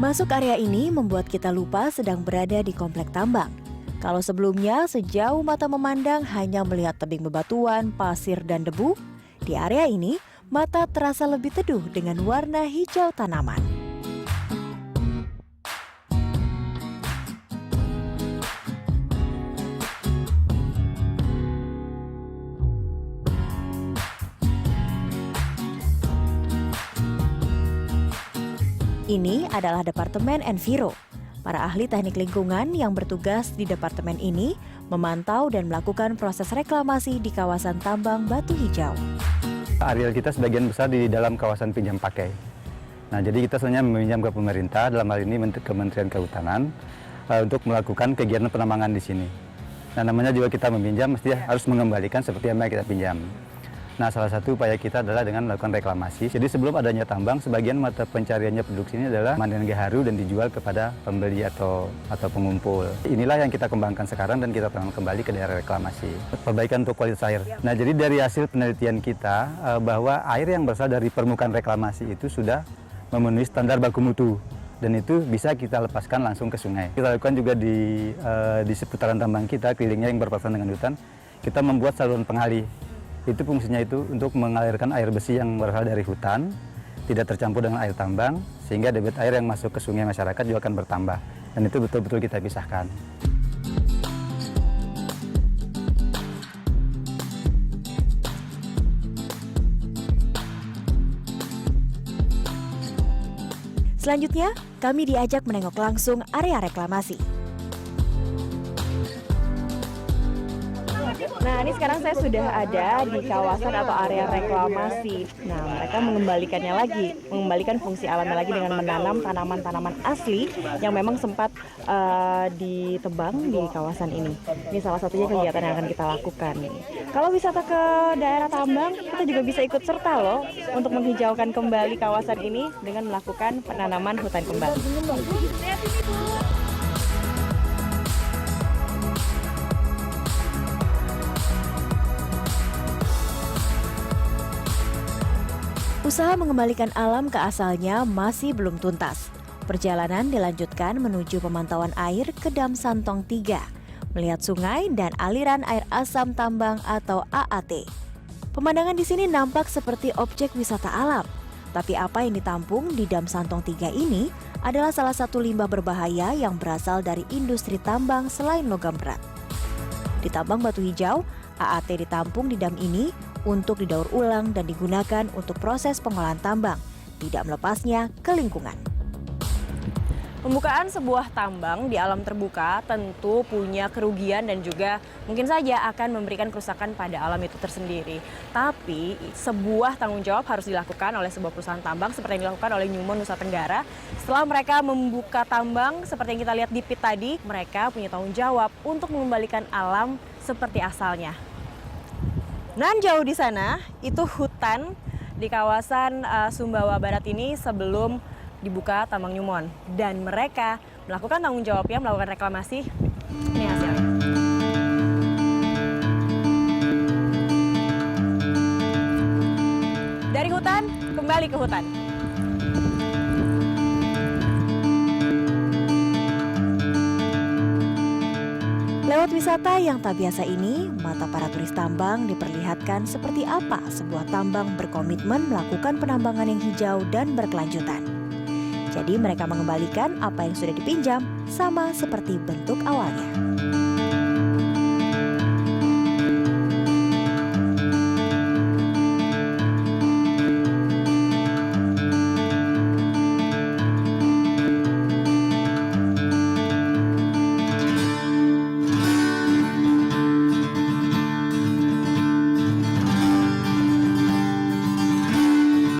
Masuk area ini membuat kita lupa sedang berada di komplek tambang. Kalau sebelumnya sejauh mata memandang hanya melihat tebing bebatuan, pasir, dan debu, di area ini mata terasa lebih teduh dengan warna hijau tanaman. Ini adalah Departemen Enviro. Para ahli teknik lingkungan yang bertugas di departemen ini memantau dan melakukan proses reklamasi di kawasan tambang batu hijau. Areal kita sebagian besar di dalam kawasan pinjam pakai. Nah, jadi kita sebenarnya meminjam ke pemerintah, dalam hal ini Kementerian Kehutanan, untuk melakukan kegiatan penambangan di sini. Nah, namanya juga kita meminjam, mesti harus mengembalikan seperti yang kita pinjam. Nah, salah satu upaya kita adalah dengan melakukan reklamasi. Jadi sebelum adanya tambang, sebagian mata pencariannya produksi ini adalah panen gaharu dan dijual kepada pembeli atau pengumpul. Inilah yang kita kembangkan sekarang dan kita tanam kembali ke daerah reklamasi. Perbaikan untuk kualitas air. Nah, jadi dari hasil penelitian kita bahwa air yang berasal dari permukaan reklamasi itu sudah memenuhi standar baku mutu. Dan itu bisa kita lepaskan langsung ke sungai. Kita lakukan juga di seputaran tambang kita, kelilingnya yang berpapasan dengan hutan, kita membuat saluran pengalih. Itu fungsinya itu untuk mengalirkan air bersih yang berasal dari hutan, tidak tercampur dengan air tambang, sehingga debit air yang masuk ke sungai masyarakat juga akan bertambah. Dan itu betul-betul kita pisahkan. Selanjutnya, kami diajak menengok langsung area reklamasi. Nah, ini sekarang saya sudah ada di kawasan atau area reklamasi. Nah, mereka mengembalikan fungsi alamnya lagi dengan menanam tanaman-tanaman asli yang memang sempat ditebang di kawasan ini. Ini salah satunya kegiatan yang akan kita lakukan. Kalau wisata ke daerah tambang, kita juga bisa ikut serta loh untuk menghijaukan kembali kawasan ini dengan melakukan penanaman hutan kembali. Usaha mengembalikan alam ke asalnya masih belum tuntas. Perjalanan dilanjutkan menuju pemantauan air ke Dam Santong 3, melihat sungai dan aliran air asam tambang atau AAT. Pemandangan di sini nampak seperti objek wisata alam. Tapi apa yang ditampung di Dam Santong 3 ini adalah salah satu limbah berbahaya yang berasal dari industri tambang selain logam berat. Di tambang batu hijau, AAT ditampung di dam ini untuk didaur ulang dan digunakan untuk proses pengolahan tambang, tidak melepasnya ke lingkungan. Pembukaan sebuah tambang di alam terbuka tentu punya kerugian dan juga mungkin saja akan memberikan kerusakan pada alam itu tersendiri. Tapi sebuah tanggung jawab harus dilakukan oleh sebuah perusahaan tambang seperti yang dilakukan oleh Newmont Nusa Tenggara. Setelah mereka membuka tambang seperti yang kita lihat di pit tadi, mereka punya tanggung jawab untuk mengembalikan alam seperti asalnya. Nan jauh di sana itu hutan di kawasan Sumbawa Barat ini sebelum dibuka tambang Newmont, dan mereka melakukan tanggung jawabnya, melakukan reklamasi. Ini hasilnya. Dari hutan kembali ke hutan. Lewat wisata yang tak biasa ini, mata para turis tambang diperlihatkan seperti apa sebuah tambang berkomitmen melakukan penambangan yang hijau dan berkelanjutan. Jadi mereka mengembalikan apa yang sudah dipinjam sama seperti bentuk awalnya.